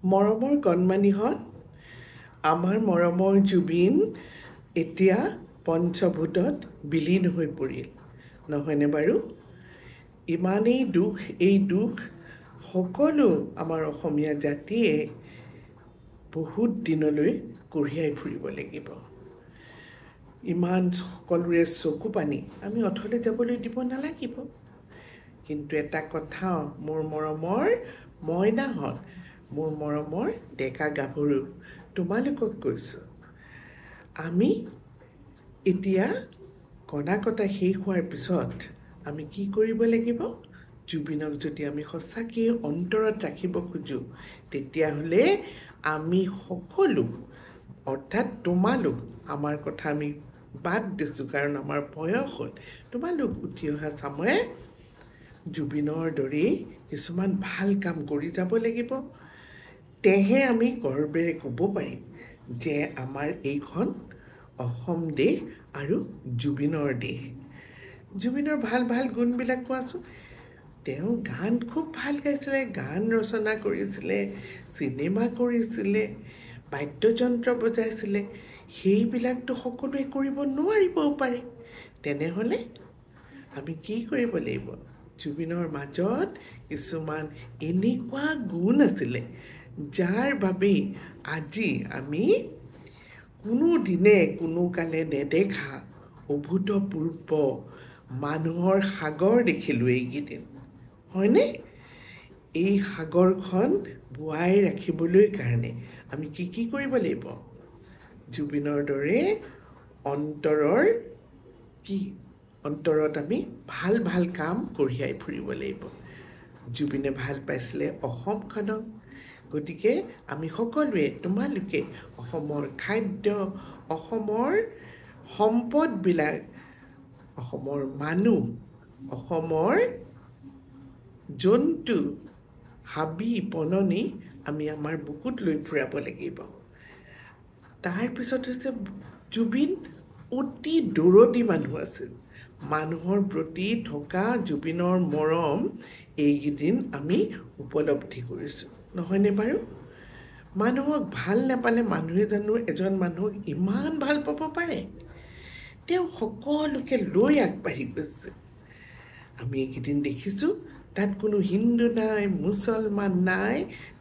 মৰমৰ কণমানিহঁত, আমাৰ মৰমৰ জুবিন এতিয়া পঞ্চভূতত বিলীন হৈ পৰিল, নহয়নে বাৰু? ইমানেই দুখ, এই দুখ সকলো আমাৰ অসমীয়া জাতিয়ে বহুত দিনলৈ কঢ়িয়াই ফুৰিব লাগিব। ইমান সকলোৰে চকু পানী আমি অথলে যাবলৈ দিব নালাগিব। কিন্তু এটা কথা, মোৰ মৰমৰ মইনাহঁত, মোৰ মৰমৰ ডেকা গাভৰু, তোমালোকক কৈছোঁ, আমি এতিয়া কণা কটা শেষ হোৱাৰ পিছত আমি কি কৰিব লাগিব? জুবিনক যদি আমি সঁচাকৈ অন্তৰত ৰাখিব খোজোঁ, তেতিয়াহ'লে আমি সকলো, অৰ্থাৎ তোমালোক, আমাৰ কথা আমি বাদ দিছোঁ কাৰণ আমাৰ বয়স হ'ল, তোমালোক উঠি অহা চামে জুবিনৰ দৰেই কিছুমান ভাল কাম কৰি যাব লাগিব। তেহে আমি গৰ্বেৰে ক'ব পাৰিম যে আমাৰ এইখন অসম দেশ আৰু জুবিনৰ দেশ। জুবিনৰ ভাল ভাল গুণবিলাক কোৱাচোন। তেওঁ গান খুব ভাল গাইছিলে, গান ৰচনা কৰিছিলে, চিনেমা কৰিছিলে, বাদ্যযন্ত্ৰ বজাইছিলে। সেইবিলাকতো সকলোৱে কৰিব নোৱাৰিবও পাৰে। তেনেহ'লে আমি কি কৰিব লাগিব? জুবিনৰ মাজত কিছুমান এনেকুৱা গুণ আছিলে, যাৰ বাবেই আজি আমি কোনো দিনে কোনো কালে নেদেখা অভূতপূৰ্ব মানুহৰ সাগৰ দেখিলোঁ এইকেইদিন, হয়নে? এই সাগৰখন বোৱাই ৰাখিবলৈ কাৰণে আমি কি কৰিব লাগিব? জুবিনৰ দৰে অন্তৰত আমি ভাল ভাল কাম কঢ়িয়াই ফুৰিব লাগিব। জুবিনে ভাল পাইছিলে অসমখনক, গতিকে আমি সকলোৱে, তোমালোকে অসমৰ খাদ্য, অসমৰ সম্পদবিলাক, অসমৰ মানুহ, অসমৰ জন্তু, হাবি বননি আমি আমাৰ বুকুত লৈ ফুৰাব লাগিব। তাৰপিছত হৈছে জুবিন অতি দৰদী মানুহ আছিল। মানুহৰ প্ৰতি থকা জুবিনৰ মৰম এইকেইদিন আমি উপলব্ধি কৰিছোঁ, নহয়নে বাৰু? মানুহক ভাল নাপালে মানুহে জানো এজন মানুহক ইমান ভাল পাব পাৰে? তেওঁ সকলোকে লৈ আগবাঢ়ি গৈছে। আমি এইকেইদিন দেখিছোঁ, তাত কোনো হিন্দু নাই, মুছলমান নাই,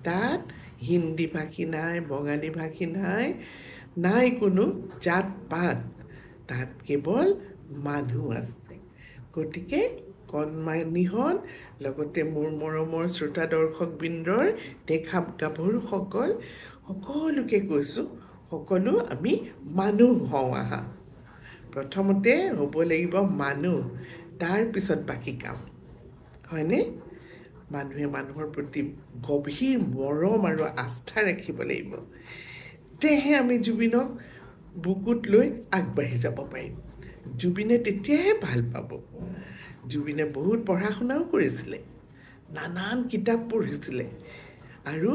তাত হিন্দী ভাষী নাই, বঙালী ভাষী নাই, নাই কোনো জাত পাত, তাত কেৱল মানুহ আছে। গতিকে কণমানিহঁত, লগতে মোৰ মৰমৰ শ্ৰোতা দৰ্শকবৃন্দৰ ডেকা গাভৰুসকল, সকলোকে কৈছোঁ, সকলো আমি মানুহ হওঁ আহা। প্ৰথমতে হ'ব লাগিব মানুহ, তাৰপিছত বাকী কাম, হয়নে? মানুহে মানুহৰ প্ৰতি গভীৰ মৰম আৰু আস্থা ৰাখিব লাগিব। তেহে আমি জুবিনক বুকুত লৈ আগবাঢ়ি যাব পাৰিম। জুবিনে তেতিয়াহে ভাল পাব। জুবিনে বহুত পঢ়া শুনাও কৰিছিলে, নানান কিতাপ পঢ়িছিলে, আৰু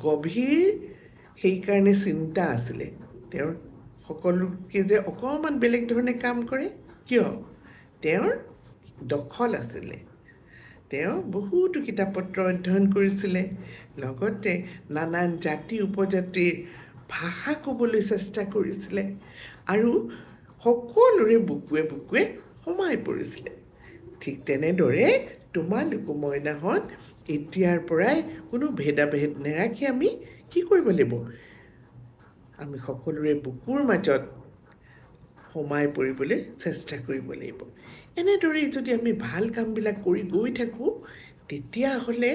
গভীৰ সেইকাৰণে চিন্তা আছিলে। তেওঁৰ সকলোকে যে অকণমান বেলেগ ধৰণে কাম কৰে, কিয়? তেওঁৰ দখল আছিলে। তেওঁ বহুতো কিতাপ পত্ৰ অধ্যয়ন কৰিছিলে, লগতে নানান জাতি উপজাতিৰ ভাষা ক'বলৈ চেষ্টা কৰিছিলে, আৰু সকলোৰে বুকুৱে বুকুৱে সোমাই পৰিছিলে। ঠিক তেনেদৰে তোমালোকো মইনাহঁত, এতিয়াৰ পৰাই কোনো ভেদাভেদ নেৰাখি আমি কি কৰিব লাগিব? আমি সকলোৰে বুকুৰ মাজত সোমাই পৰিবলৈ চেষ্টা কৰিব লাগিব। এনেদৰেই যদি আমি ভাল কামবিলাক কৰি গৈ থাকোঁ, তেতিয়াহ'লে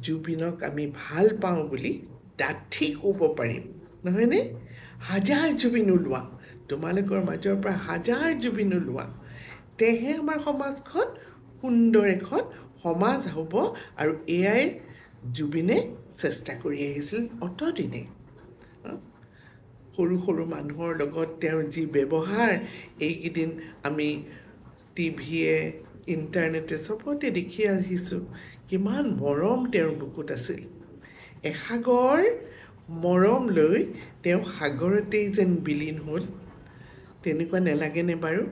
জুবিনক আমি ভাল পাওঁ বুলি ডাঠি ক'ব পাৰিম, নহয়নে? হাজাৰ জুবিন ওলোৱা, তোমালোকৰ মাজৰ পৰা হাজাৰ জুবিন ওলোৱা, তেহে আমাৰ সমাজখন সুন্দৰ এখন সমাজ হ'ব। আৰু এয়াই জুবিনে চেষ্টা কৰি আহিছিল অতদিনে। সৰু সৰু মানুহৰ লগত তেওঁৰ যি ব্যৱহাৰ, এইকেইদিন আমি টিভিয়ে, ইণ্টাৰনেটে চবতে দেখি আহিছোঁ, কিমান মৰম তেওঁৰ বুকুত আছিল। এসাগৰ মৰম লৈ তেওঁ সাগৰতেই যেন বিলীন হ'ল, তেনেকুৱা নেলাগেনে বাৰু?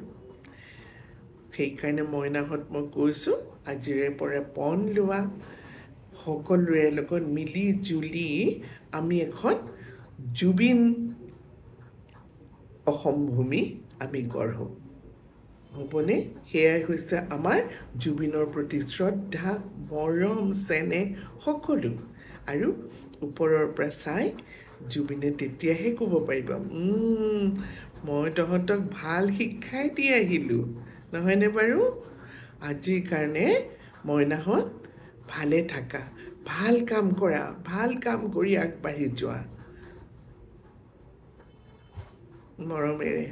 সেইকাৰণে মইনাহঁত, মই কৈছোঁ, আজিৰে পৰা পণ লোৱা, সকলোৰে লগত মিলি জুলি আমি এখন জুবিন অসম ভূমি আমি গঢ়োঁ হ'বনে সেয়াই হৈছে আমাৰ জুবিনৰ প্ৰতি শ্ৰদ্ধা মৰম চেনেহ সকলো আৰু ওপৰৰ পৰা চাই জুবিনে তেতিয়াহে ক'ব পাৰিব মই তহঁতক ভাল শিক্ষাই দি আহিলোঁ নহয়নে বাৰু আজিৰ কাৰণে মইনাহঁত ভালে থাকা ভাল কাম কৰা ভাল কাম কৰি আগবাঢ়ি যোৱা মৰমেৰে